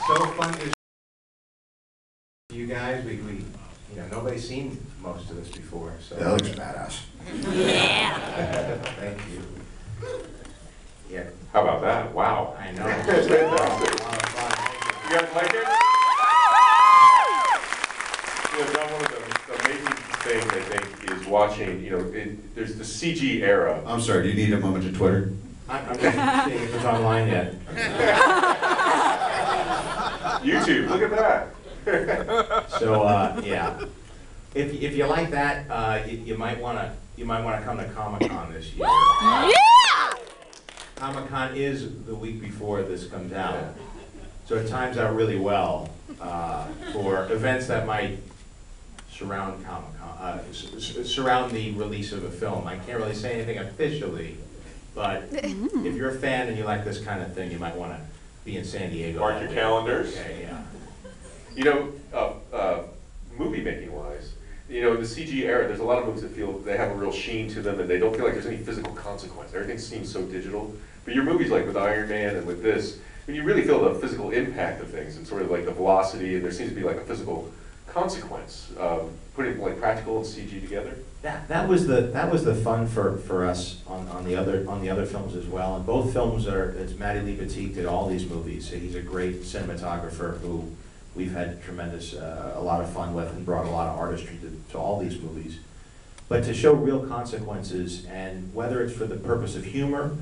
so fun to you guys. We nobody's seen most of this before, so. That looks badass. Yeah. Thank you. Yeah. How about that? Wow. I know. That's fantastic. A lot of fun. You guys like it? Yeah, John, one of the amazing things I think is watching, there's the CG era. I'm sorry, do you need a moment to Twitter? I'm just seeing if it's online yet. YouTube, look at that. So yeah, if you like that, you might wanna come to Comic-Con this year. Yeah! Comic-Con is the week before this comes out, so it times out really well for events that might surround Comic-Con, surround the release of a film. I can't really say anything officially, but if you're a fan and you like this kind of thing, you might want to be in San Diego. Mark your calendars. Okay, yeah. Movie making wise, in the CG era, there's a lot of movies that feel they have a real sheen to them and they don't feel like there's any physical consequence. Everything seems so digital. But your movies like with Iron Man and with this, you really feel the physical impact of things and sort of like the velocity, and there seems to be like a physical consequence putting like practical and CG together. That was the fun for us on the other films as well. And both films it's Matty Lee Batik did all these movies. He's a great cinematographer who we've had a lot of fun with and brought a lot of artistry to all these movies. But to show real consequences, and whether it's for the purpose of humor,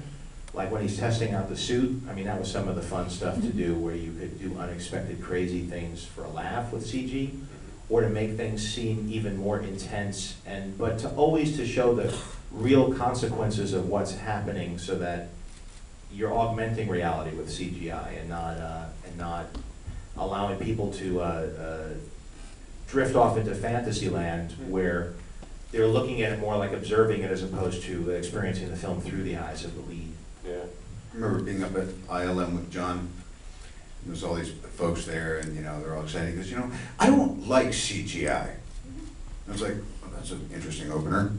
like when he's testing out the suit, I mean, that was some of the fun stuff to do, where you could do unexpected crazy things for a laugh with CG, or to make things seem even more intense, but to show the real consequences of what's happening, so that you're augmenting reality with CGI and not allowing people to drift off into fantasy land where they're looking at it more like observing it as opposed to experiencing the film through the eyes of the lead. Yeah. I remember being up at ILM with John. There's all these folks there, and they're all excited because I don't like CGI. I was like, well, that's an interesting opener.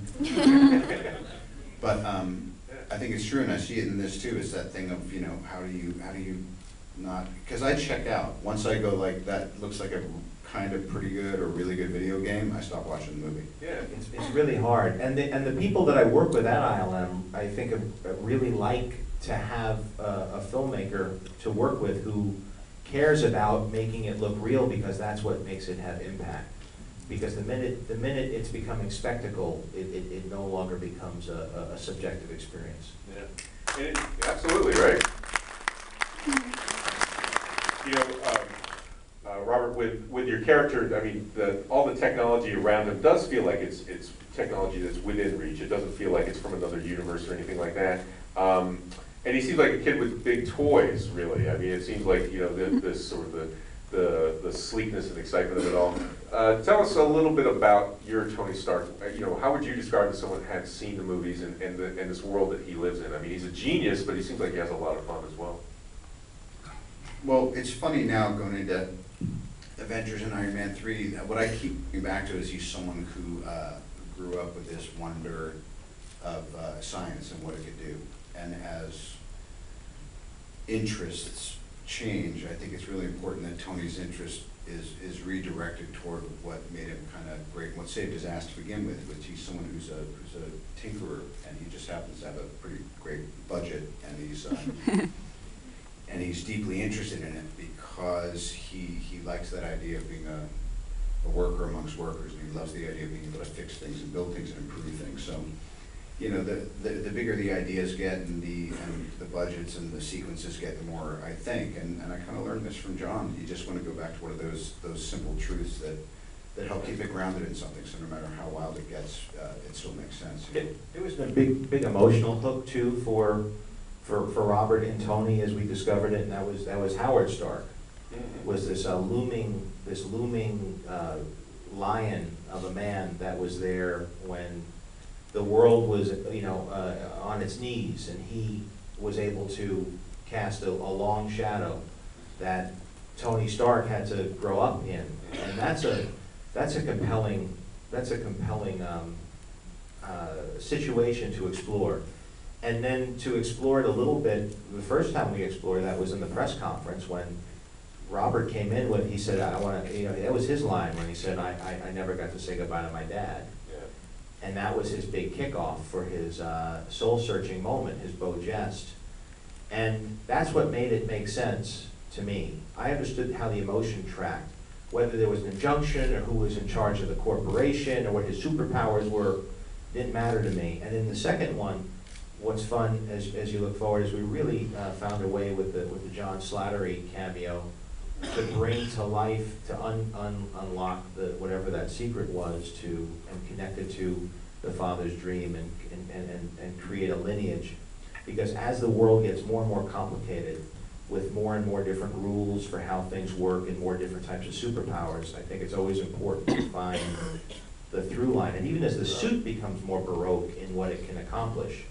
But I think it's true, and I see it in this too. Is that thing of how do you not, because I check out once I go like that looks like a kind of pretty good or really good video game. I stop watching the movie. Yeah, it's really hard, and the people that I work with at ILM, I think really like to have a filmmaker to work with who cares about making it look real, because that's what makes it have impact. Because the minute it's becoming spectacle, it no longer becomes a subjective experience. Yeah, absolutely right. Robert, with your character, I mean, all the technology around him does feel like it's technology that's within reach. It doesn't feel like it's from another universe or anything like that. And he seems like a kid with big toys, really. I mean, it seems like this sort of the sleekness and excitement of it all. Tell us a little bit about your Tony Stark. How would you describe to someone who hadn't seen the movies and this world that he lives in? I mean, he's a genius, but he seems like he has a lot of fun as well. Well, it's funny now going into Avengers and Iron Man 3, what I keep coming back to is he's someone who grew up with this wonder of science and what it could do. And as interests change, I think it's really important that Tony's interest is redirected toward what made him kind of great, what saved his ass to begin with, which he's someone who's a tinkerer, and he just happens to have a pretty great budget, and he's and he's deeply interested in it because he likes that idea of being a worker amongst workers, and he loves the idea of being able to fix things and build things and improve things. So, the bigger the ideas get and the budgets and the sequences get, the more I think, and I kind of learned this from John. You just want to go back to one of those simple truths that help keep it grounded in something. So no matter how wild it gets, it still makes sense. It was a big emotional hook too for Robert and Tony as we discovered it, and that was Howard Stark. Was this looming lion of a man that was there when the world was on its knees, and he was able to cast a long shadow that Tony Stark had to grow up in, and that's a compelling situation to explore. And then to explore it a little bit, the first time we explored that was in the press conference when Robert came in with, he said, I want to, that was his line when he said, I never got to say goodbye to my dad. Yeah. And that was his big kickoff for his soul-searching moment, his beau geste. And that's what made it make sense to me. I understood how the emotion tracked, whether there was an injunction or who was in charge of the corporation or what his superpowers were, didn't matter to me. And in the second one, what's fun as you look forward is we really found a way with the John Slattery cameo to bring to life, to unlock whatever that secret was and connect it to the father's dream and create a lineage. Because as the world gets more and more complicated, with more and more different rules for how things work and more different types of superpowers, I think it's always important to find the through line. And even as the suit becomes more baroque in what it can accomplish,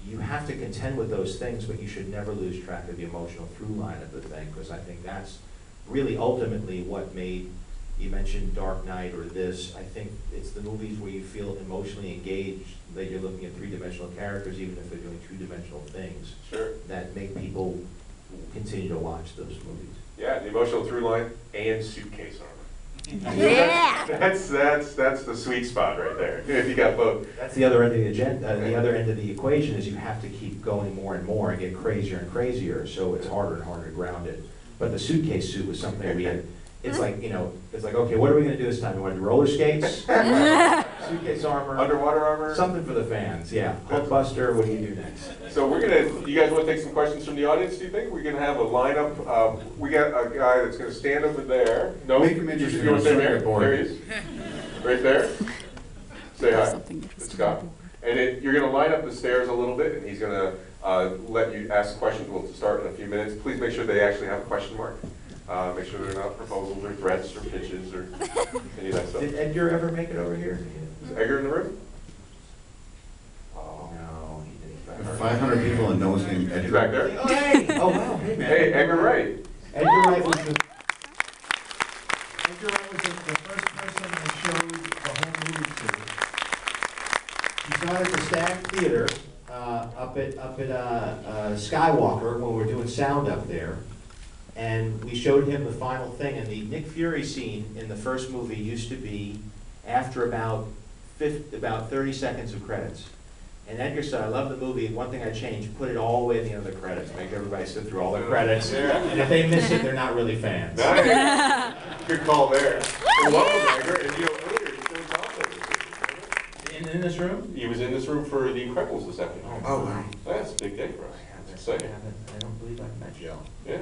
you have to contend with those things, but you should never lose track of the emotional through line of the thing, because I think that's really ultimately what made, you mentioned Dark Knight or this, I think it's the movies where you feel emotionally engaged, that you're looking at three-dimensional characters, even if they're doing two-dimensional things, Sure. that make people continue to watch those movies. Yeah, the emotional through line and suitcase armor. Yeah. That's the sweet spot right there, if you got both. That's the other end of the agenda. The other end of the equation is you have to keep going more and more and get crazier and crazier, so it's harder and harder to ground it. But the suitcase suit was something we had. It's like, it's like, okay, what are we going to do this time? You want to do roller skates? Suitcase armor? Underwater armor? Something for the fans, yeah. Hulkbuster, what do you do next? So you guys want to take some questions from the audience, do you think? We're going to have a lineup. We got a guy that's going to stand over there. No, Make him interested you want to in stay there? the board. There he is. Right there. Say hi. It's Scott. And you're going to line up the stairs a little bit, and he's going to let you ask questions. We'll start in a few minutes. Please make sure they actually have a question mark. Make sure they're not proposals or threats or pitches or any of that stuff. Did Edgar ever make it over here? Is Edgar in the room? Oh, no, he There are didn't. 500 people and no one's named He's Edgar. back there. Oh, hey! Oh, wow, hey, man. Hey, Edgar Wright. Edgar Wright was the first person I showed the whole movie to. He saw it at the Stag Theater up at Skywalker when we were doing sound up there. And we showed him the final thing, and the Nick Fury scene in the first movie used to be after about 30 seconds of credits. And Edgar said, I love the movie, one thing I changed, put it all the way at the end of the credits, make everybody sit through all the credits. Yeah. And if they miss it, they're not really fans. Nice. Good call there. Welcome, Edgar. And earlier you still in In this room? He was in this room for The Incredibles this afternoon. Oh, wow. That's a big day for us. I Exciting. don't believe I've met Joe. Yeah.